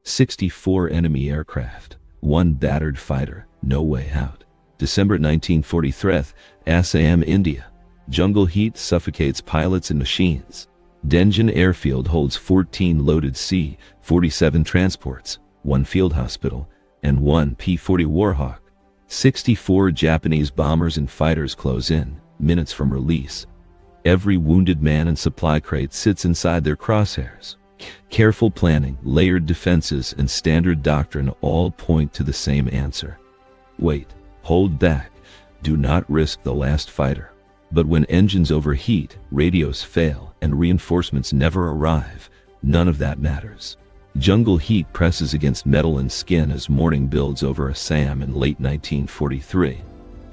64 enemy aircraft, 1 battered fighter, no way out. December 1943, Assam, India. Jungle heat suffocates pilots and machines. Denjin airfield holds 14 loaded C-47 transports, 1 field hospital, and 1 P-40 Warhawk. 64 Japanese bombers and fighters close in, minutes from release. Every wounded man and supply crate sits inside their crosshairs. Careful planning, layered defenses, and standard doctrine all point to the same answer. Wait, hold back, do not risk the last fighter. But when engines overheat, radios fail, and reinforcements never arrive, none of that matters. Jungle heat presses against metal and skin as morning builds over Assam in late 1943.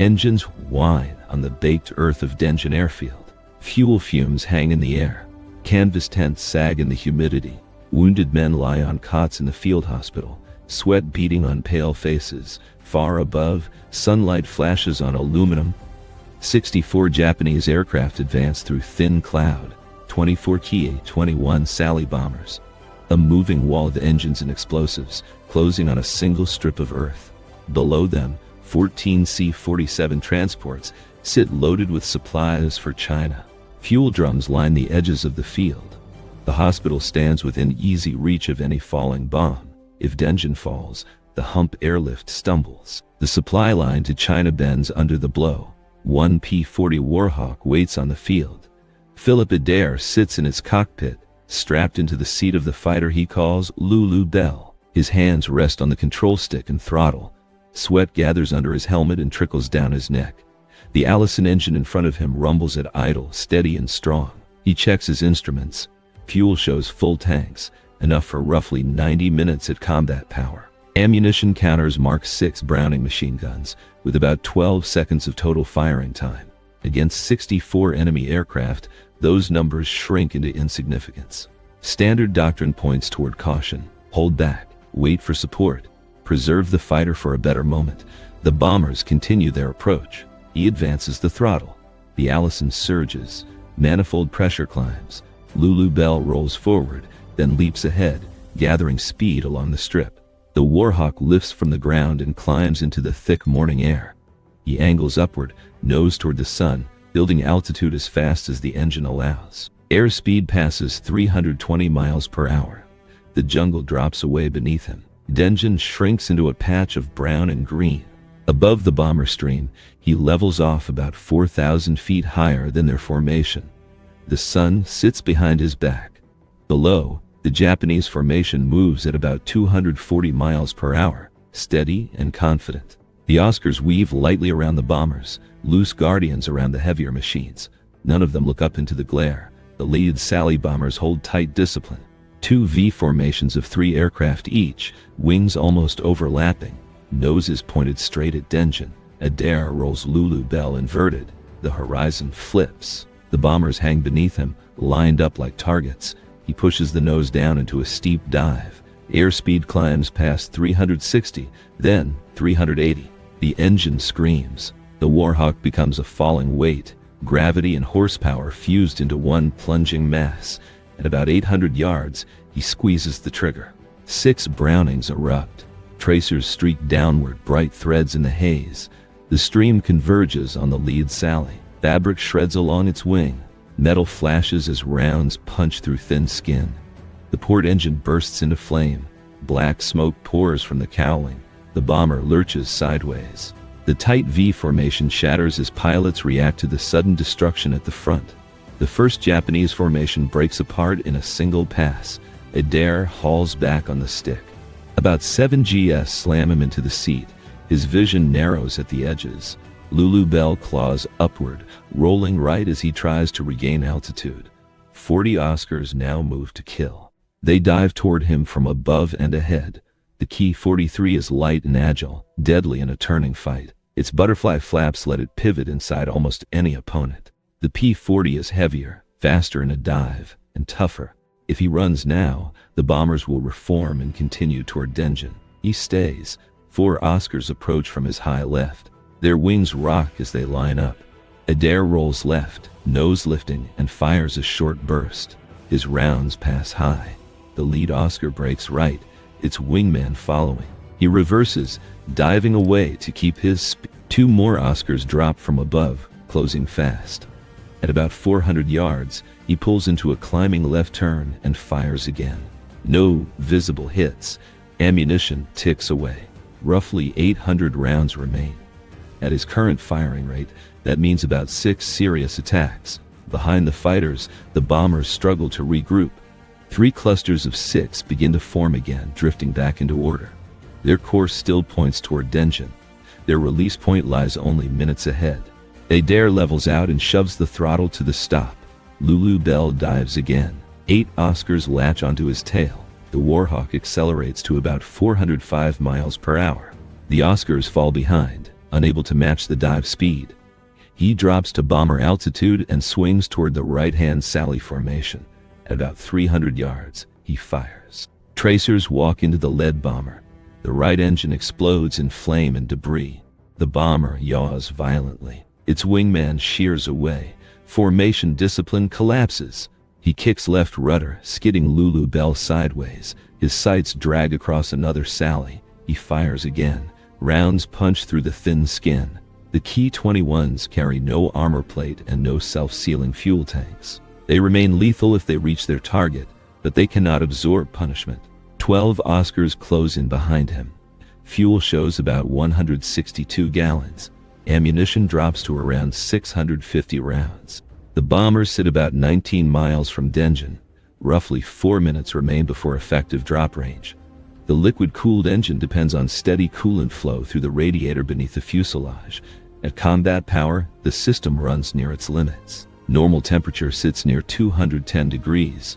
Engines whine on the baked earth of Denjin airfield. Fuel fumes hang in the air. Canvas tents sag in the humidity. Wounded men lie on cots in the field hospital, sweat beading on pale faces. Far above, sunlight flashes on aluminum. 64 Japanese aircraft advance through thin cloud, 24 Ki-21 Sally bombers. A moving wall of engines and explosives, closing on a single strip of earth. Below them, 14 C-47 transports sit loaded with supplies for China. Fuel drums line the edges of the field. The hospital stands within easy reach of any falling bomb. If Denjin falls, the hump airlift stumbles. The supply line to China bends under the blow. 1 P-40 Warhawk waits on the field. Philip Adair sits in his cockpit, strapped into the seat of the fighter he calls Lulu Bell. His hands rest on the control stick and throttle. Sweat gathers under his helmet and trickles down his neck. The Allison engine in front of him rumbles at idle, steady and strong. He checks his instruments. Fuel shows full tanks, enough for roughly 90 minutes at combat power. Ammunition counters mark 6 Browning machine guns, with about 12 seconds of total firing time. Against 64 enemy aircraft, those numbers shrink into insignificance. Standard doctrine points toward caution. Hold back, wait for support, preserve the fighter for a better moment. The bombers continue their approach. He advances the throttle. The Allison surges. Manifold pressure climbs. Lulu Bell rolls forward, then leaps ahead, gathering speed along the strip. The Warhawk lifts from the ground and climbs into the thick morning air. He angles upward, nose toward the sun, building altitude as fast as the engine allows. Airspeed passes 320 miles per hour. The jungle drops away beneath him. Denjin shrinks into a patch of brown and green. Above the bomber stream, he levels off about 4,000 feet higher than their formation. The sun sits behind his back. Below, the Japanese formation moves at about 240 miles per hour, steady and confident. The Oscars weave lightly around the bombers, loose guardians around the heavier machines. None of them look up into the glare. The lead Sally bombers hold tight discipline. 2 V formations of 3 aircraft each, wings almost overlapping, noses pointed straight at Denjin. Adair rolls Lulu Bell inverted. The horizon flips. The bombers hang beneath him, lined up like targets. He pushes the nose down into a steep dive. Airspeed climbs past 360, then 380. The engine screams. The Warhawk becomes a falling weight. Gravity and horsepower fused into one plunging mass. At about 800 yards, he squeezes the trigger. 6 Brownings erupt. Tracers streak downward, bright threads in the haze. The stream converges on the lead Sally. Fabric shreds along its wing. Metal flashes as rounds punch through thin skin. The port engine bursts into flame. Black smoke pours from the cowling. The bomber lurches sideways. The tight V formation shatters as pilots react to the sudden destruction at the front. The first Japanese formation breaks apart in a single pass. Adair hauls back on the stick. About 7 GS slam him into the seat. His vision narrows at the edges. Lulu Bell claws upward, rolling right as he tries to regain altitude. 40 Oscars now move to kill. They dive toward him from above and ahead. The Ki-43 is light and agile, deadly in a turning fight. Its butterfly flaps let it pivot inside almost any opponent. The P-40 is heavier, faster in a dive, and tougher. If he runs now, the bombers will reform and continue toward Denjin. He stays. 4 Oscars approach from his high left. Their wings rock as they line up. Adair rolls left, nose lifting, and fires a short burst. His rounds pass high. The lead Oscar breaks right, its wingman following. He reverses, diving away to keep his speed. 2 more Oscars drop from above, closing fast. At about 400 yards, he pulls into a climbing left turn and fires again. No visible hits. Ammunition ticks away. Roughly 800 rounds remain. At his current firing rate, that means about 6 serious attacks. Behind the fighters, the bombers struggle to regroup. 3 clusters of 6 begin to form again, drifting back into order. Their course still points toward Denjin. Their release point lies only minutes ahead. Adair levels out and shoves the throttle to the stop. Lulu Bell dives again. 8 Oscars latch onto his tail. The Warhawk accelerates to about 405 miles per hour. The Oscars fall behind, unable to match the dive speed. He drops to bomber altitude and swings toward the right-hand Sally formation. At about 300 yards, he fires. Tracers walk into the lead bomber. The right engine explodes in flame and debris. The bomber yaws violently. Its wingman shears away. Formation discipline collapses. He kicks left rudder, skidding Lulu Bell sideways. His sights drag across another Sally. He fires again. Rounds punch through the thin skin. The Ki-21s carry no armor plate and no self-sealing fuel tanks. They remain lethal if they reach their target, but they cannot absorb punishment. 12 Oscars close in behind him. Fuel shows about 162 gallons. Ammunition drops to around 650 rounds. The bombers sit about 19 miles from Denjin. Roughly 4 minutes remain before effective drop range. The liquid-cooled engine depends on steady coolant flow through the radiator beneath the fuselage. At combat power, the system runs near its limits. Normal temperature sits near 210 degrees.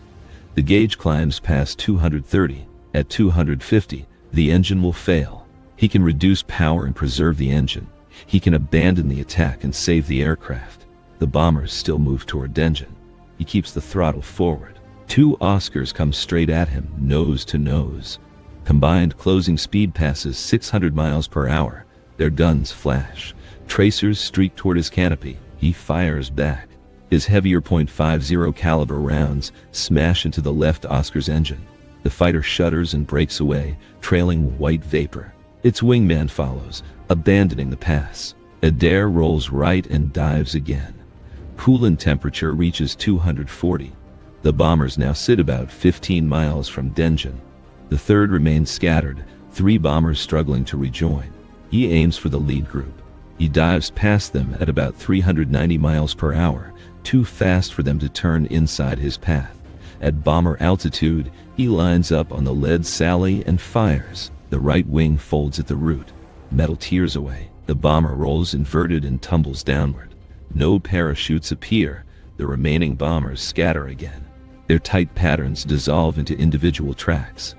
The gauge climbs past 230. At 250, the engine will fail. He can reduce power and preserve the engine. He can abandon the attack and save the aircraft. The bombers still move toward Denjin. He keeps the throttle forward. 2 Oscars come straight at him, nose to nose. Combined closing speed passes 600 miles per hour. Their guns flash. Tracers streak toward his canopy. He fires back. His heavier .50 caliber rounds smash into the left Oscar's engine. The fighter shudders and breaks away, trailing white vapor. Its wingman follows, abandoning the pass. Adair rolls right and dives again. Coolant temperature reaches 240. The bombers now sit about 15 miles from Denjin. The third remains scattered, 3 bombers struggling to rejoin. He aims for the lead group. He dives past them at about 390 miles per hour, too fast for them to turn inside his path. At bomber altitude, he lines up on the lead Sally and fires. The right wing folds at the root. Metal tears away. The bomber rolls inverted and tumbles downward. No parachutes appear. The remaining bombers scatter again. Their tight patterns dissolve into individual tracks.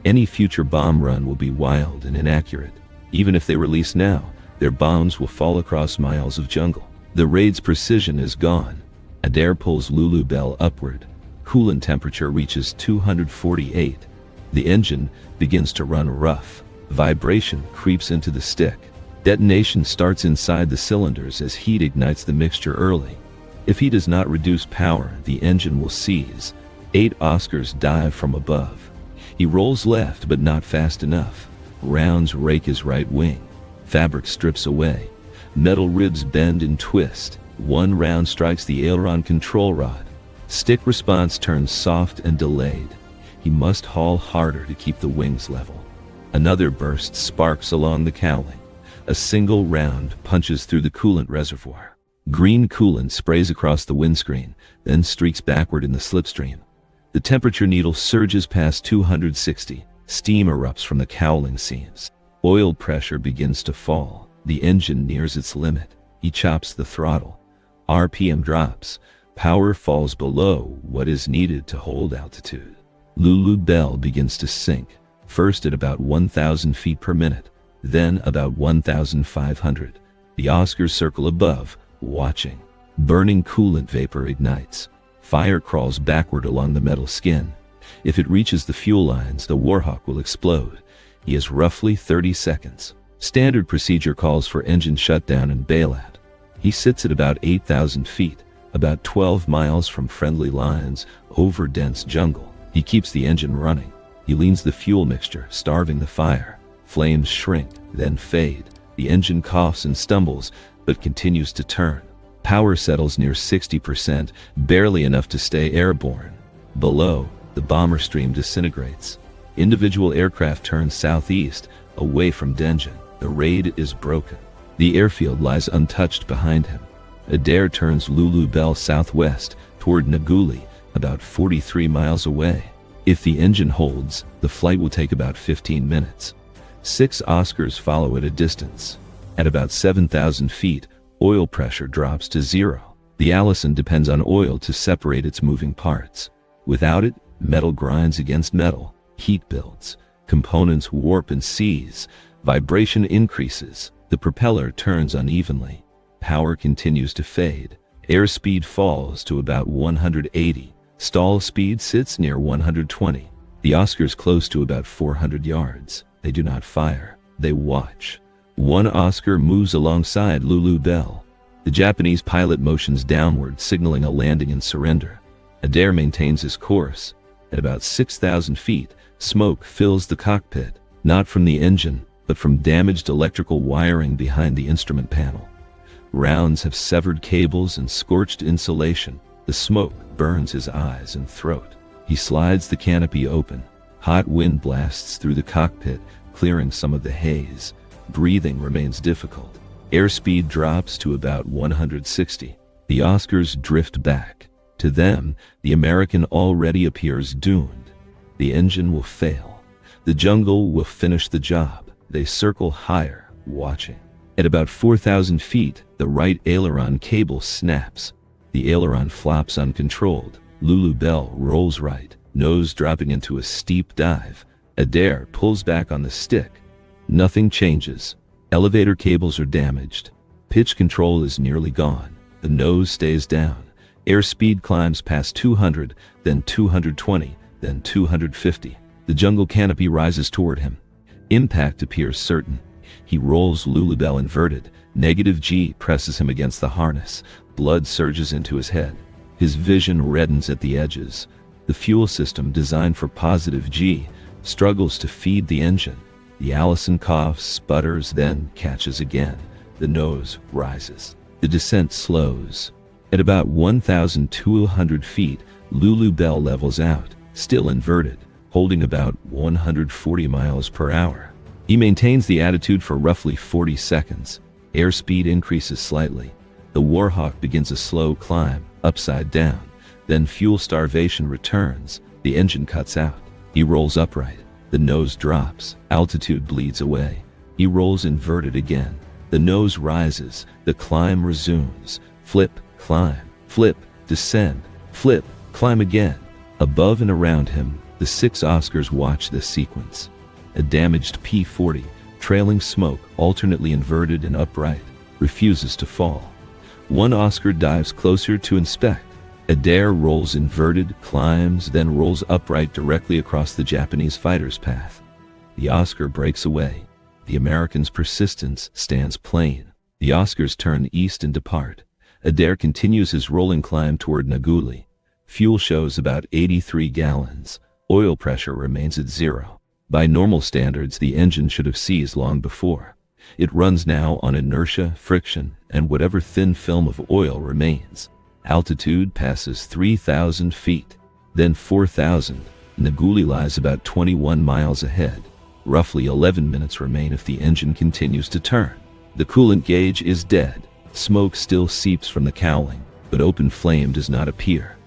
Any future bomb run will be wild and inaccurate. Even if they release now, their bombs will fall across miles of jungle. The raid's precision is gone. Adair pulls Lulu Bell upward. Coolant temperature reaches 248. The engine begins to run rough. Vibration creeps into the stick. Detonation starts inside the cylinders as heat ignites the mixture early. If he does not reduce power, the engine will seize. 8 Oscars dive from above. He rolls left, but not fast enough. Rounds rake his right wing. Fabric strips away. Metal ribs bend and twist. 1 round strikes the aileron control rod. Stick response turns soft and delayed. He must haul harder to keep the wings level. Another burst sparks along the cowling. A single round punches through the coolant reservoir. Green coolant sprays across the windscreen, then streaks backward in the slipstream. The temperature needle surges past 260. Steam erupts from the cowling seams. Oil pressure begins to fall. The engine nears its limit. He chops the throttle. RPM drops. Power falls below what is needed to hold altitude. Lulu Bell begins to sink, first at about 1,000 feet per minute, then about 1,500. The Oscars circle above, watching. Burning coolant vapor ignites. Fire crawls backward along the metal skin. If it reaches the fuel lines, the Warhawk will explode. He has roughly 30 seconds. Standard procedure calls for engine shutdown and bailout. He sits at about 8,000 feet, about 12 miles from friendly lines, over dense jungle. He keeps the engine running. He leans the fuel mixture, starving the fire. Flames shrink, then fade. The engine coughs and stumbles, but continues to turn. Power settles near 60%, barely enough to stay airborne. Below, the bomber stream disintegrates. Individual aircraft turn southeast, away from Dengen. The raid is broken. The airfield lies untouched behind him. Adair turns Lulu Bell southwest, toward Naguli, about 43 miles away. If the engine holds, the flight will take about 15 minutes. 6 Oscars follow at a distance. At about 7,000 feet, oil pressure drops to 0. The Allison depends on oil to separate its moving parts. Without it, metal grinds against metal, heat builds, components warp and seize, vibration increases, the propeller turns unevenly. Power continues to fade. Airspeed falls to about 180. Stall speed sits near 120. The Oscar's close to about 400 yards. They do not fire. They watch. 1 Oscar moves alongside Lulu Bell. The Japanese pilot motions downward, signaling a landing and surrender. Adair maintains his course. At about 6,000 feet, smoke fills the cockpit, not from the engine, but from damaged electrical wiring behind the instrument panel. Rounds have severed cables and scorched insulation. The smoke burns his eyes and throat. He slides the canopy open. Hot wind blasts through the cockpit, clearing some of the haze. Breathing remains difficult. Airspeed drops to about 160. The Oscars drift back. To them, the American already appears doomed. The engine will fail. The jungle will finish the job. They circle higher, watching. At about 4,000 feet, the right aileron cable snaps. The aileron flops uncontrolled. Lulu Bell rolls right, nose dropping into a steep dive. Adair pulls back on the stick. Nothing changes. Elevator cables are damaged. Pitch control is nearly gone. The nose stays down. Airspeed climbs past 200, then 220, then 250. The jungle canopy rises toward him. Impact appears certain. He rolls Lulu Bell inverted. Negative G presses him against the harness. Blood surges into his head. His vision reddens at the edges. The fuel system, designed for positive G, struggles to feed the engine. The Allison coughs, sputters, then catches again. The nose rises. The descent slows. At about 1,200 feet, Lulu Bell levels out, still inverted, holding about 140 miles per hour. He maintains the attitude for roughly 40 seconds. Airspeed increases slightly. The Warhawk begins a slow climb, upside down. Then fuel starvation returns. The engine cuts out. He rolls upright. The nose drops. Altitude bleeds away. He rolls inverted again. The nose rises. The climb resumes. Flip, climb, flip, descend, flip, climb again. Above and around him, the 6 Oscars watch this sequence. A damaged P-40, trailing smoke, alternately inverted and upright, refuses to fall. 1 Oscar dives closer to inspect. Adair rolls inverted, climbs, then rolls upright directly across the Japanese fighter's path. The Oscar breaks away. The American's persistence stands plain. The Oscars turn east and depart. Adair continues his rolling climb toward Naguli. Fuel shows about 83 gallons. Oil pressure remains at 0. By normal standards, the engine should have seized long before. It runs now on inertia, friction, and whatever thin film of oil remains. Altitude passes 3,000 feet, then 4,000. Naguli lies about 21 miles ahead. Roughly 11 minutes remain if the engine continues to turn. The coolant gauge is dead. Smoke still seeps from the cowling, but open flame does not appear.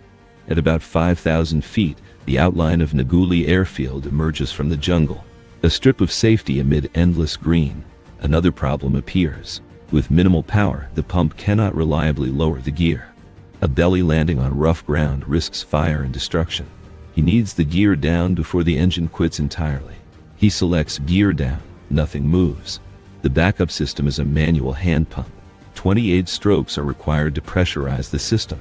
At about 5,000 feet, the outline of Naguli airfield emerges from the jungle. A strip of safety amid endless green. Another problem appears. With minimal power, the pump cannot reliably lower the gear. A belly landing on rough ground risks fire and destruction. He needs the gear down before the engine quits entirely. He selects gear down. Nothing moves. The backup system is a manual hand pump. 28 strokes are required to pressurize the system.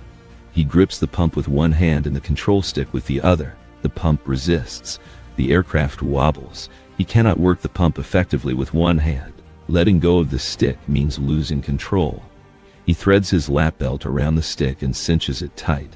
He grips the pump with one hand and the control stick with the other. The pump resists. The aircraft wobbles. He cannot work the pump effectively with one hand. Letting go of the stick means losing control. He threads his lap belt around the stick and cinches it tight.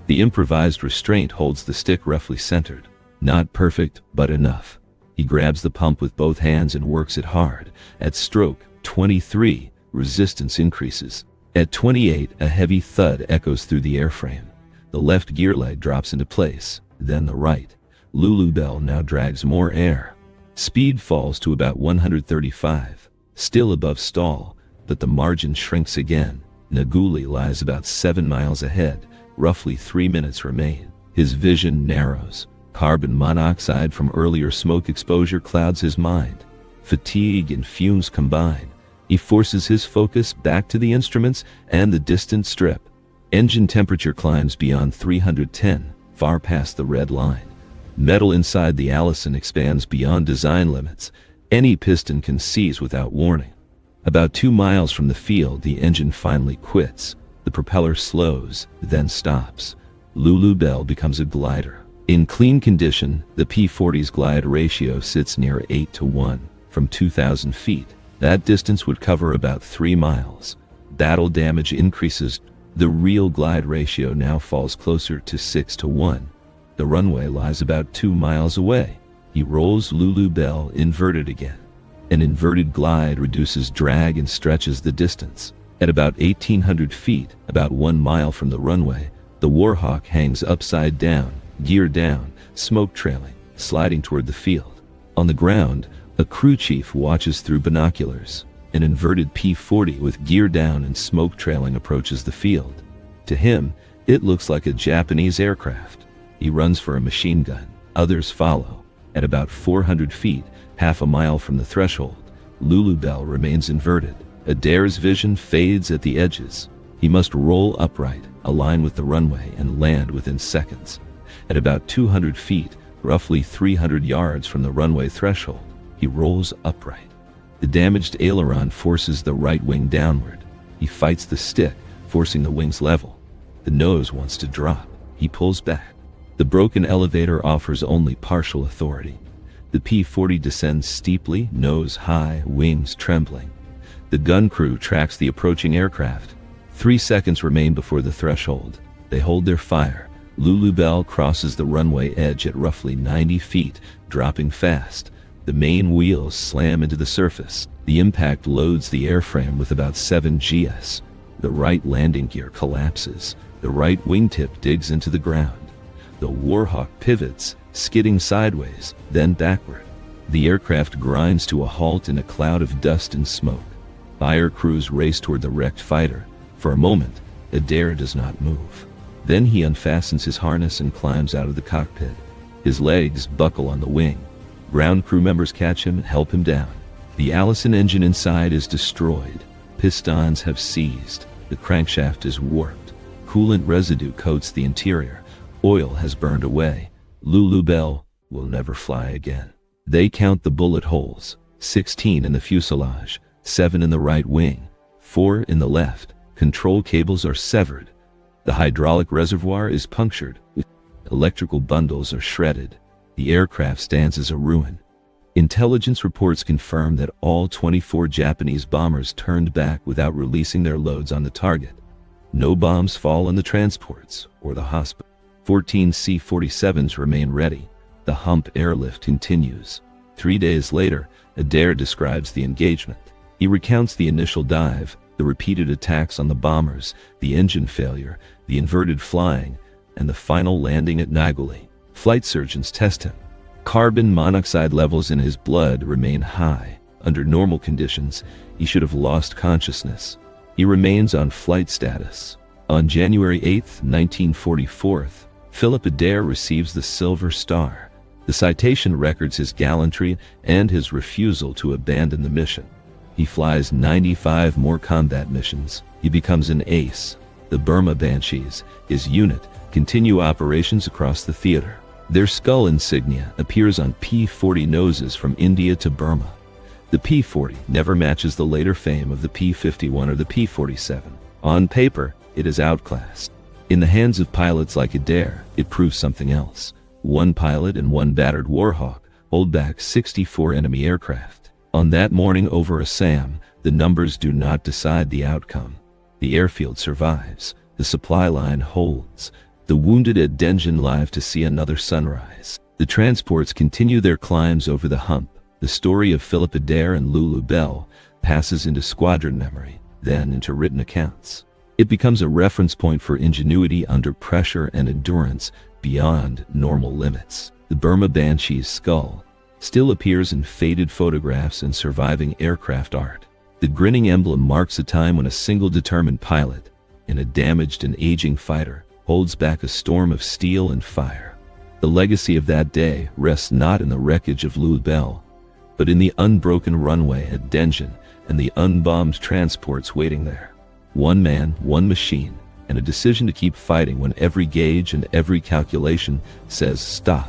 The improvised restraint holds the stick roughly centered. Not perfect, but enough. He grabs the pump with both hands and works it hard. At stroke 23, resistance increases. At 28, a heavy thud echoes through the airframe. The left gear leg drops into place, then the right. Lulu Bell now drags more air. Speed falls to about 135, still above stall, but the margin shrinks again. Naguli lies about 7 miles ahead. Roughly 3 minutes remain. His vision narrows. Carbon monoxide from earlier smoke exposure clouds his mind. Fatigue and fumes combine. He forces his focus back to the instruments and the distant strip. Engine temperature climbs beyond 310, far past the red line. Metal inside the Allison expands beyond design limits. Any piston can seize without warning. About 2 miles from the field, the engine finally quits. The propeller slows, then stops. Lulu Bell becomes a glider. In clean condition, the P-40's glide ratio sits near 8-to-1 from 2,000 feet. That distance would cover about 3 miles. Battle damage increases. The real glide ratio now falls closer to 6-to-1. The runway lies about 2 miles away. He rolls Lulu Bell inverted again. An inverted glide reduces drag and stretches the distance. At about 1,800 feet, about 1 mile from the runway, the Warhawk hangs upside down, gear down, smoke trailing, sliding toward the field. On the ground, a crew chief watches through binoculars. An inverted P-40 with gear down and smoke trailing approaches the field. To him, it looks like a Japanese aircraft. He runs for a machine gun. Others follow. At about 400 feet, half a mile from the threshold, Lulu Bell remains inverted. Adair's vision fades at the edges. He must roll upright, align with the runway, and land within seconds. At about 200 feet, roughly 300 yards from the runway threshold, he rolls upright. The damaged aileron forces the right wing downward. He fights the stick, forcing the wings level. The nose wants to drop. He pulls back. The broken elevator offers only partial authority. The P-40 descends steeply, nose high, wings trembling. The gun crew tracks the approaching aircraft. 3 seconds remain before the threshold. They hold their fire. Lulu Bell crosses the runway edge at roughly 90 feet, dropping fast. The main wheels slam into the surface. The impact loads the airframe with about 7 gs. The right landing gear collapses. The right wingtip digs into the ground. The Warhawk pivots, skidding sideways, then backward. The aircraft grinds to a halt in a cloud of dust and smoke. Fire crews race toward the wrecked fighter. For a moment, Adair does not move. Then he unfastens his harness and climbs out of the cockpit. His legs buckle on the wing. Ground crew members catch him and help him down. The Allison engine inside is destroyed. Pistons have seized. The crankshaft is warped. Coolant residue coats the interior. Oil has burned away. Lulu Bell will never fly again. They count the bullet holes. 16 in the fuselage, 7 in the right wing, 4 in the left. Control cables are severed. The hydraulic reservoir is punctured. Electrical bundles are shredded. The aircraft stands as a ruin. Intelligence reports confirm that all 24 Japanese bombers turned back without releasing their loads on the target. No bombs fall on the transports or the hospital. 14 C-47s remain ready. The hump airlift continues. 3 days later, Adair describes the engagement. He recounts the initial dive, the repeated attacks on the bombers, the engine failure, the inverted flying, and the final landing at Naguli. Flight surgeons test him. Carbon monoxide levels in his blood remain high. Under normal conditions, he should have lost consciousness. He remains on flight status. On January 8, 1944, Philip Adair receives the Silver Star. The citation records his gallantry and his refusal to abandon the mission. He flies 95 more combat missions. He becomes an ace. The Burma Banshees, his unit, continue operations across the theater. Their skull insignia appears on P-40 noses from India to Burma. The P-40 never matches the later fame of the P-51 or the P-47. On paper, it is outclassed. In the hands of pilots like Adair, it proves something else. 1 pilot and 1 battered Warhawk hold back 64 enemy aircraft. On that morning over Assam, the numbers do not decide the outcome. The airfield survives. The supply line holds. The wounded at Denjin live to see another sunrise. The transports continue their climbs over the hump. The story of Philip Adair and Lulu Bell passes into squadron memory, then into written accounts. It becomes a reference point for ingenuity under pressure and endurance beyond normal limits. The Burma Banshee's skull still appears in faded photographs and surviving aircraft art. The grinning emblem marks a time when a single determined pilot, in a damaged and aging fighter, holds back a storm of steel and fire. The legacy of that day rests not in the wreckage of Lulu Bell, but in the unbroken runway at Denjin and the unbombed transports waiting there. One man, one machine, and a decision to keep fighting when every gauge and every calculation says stop.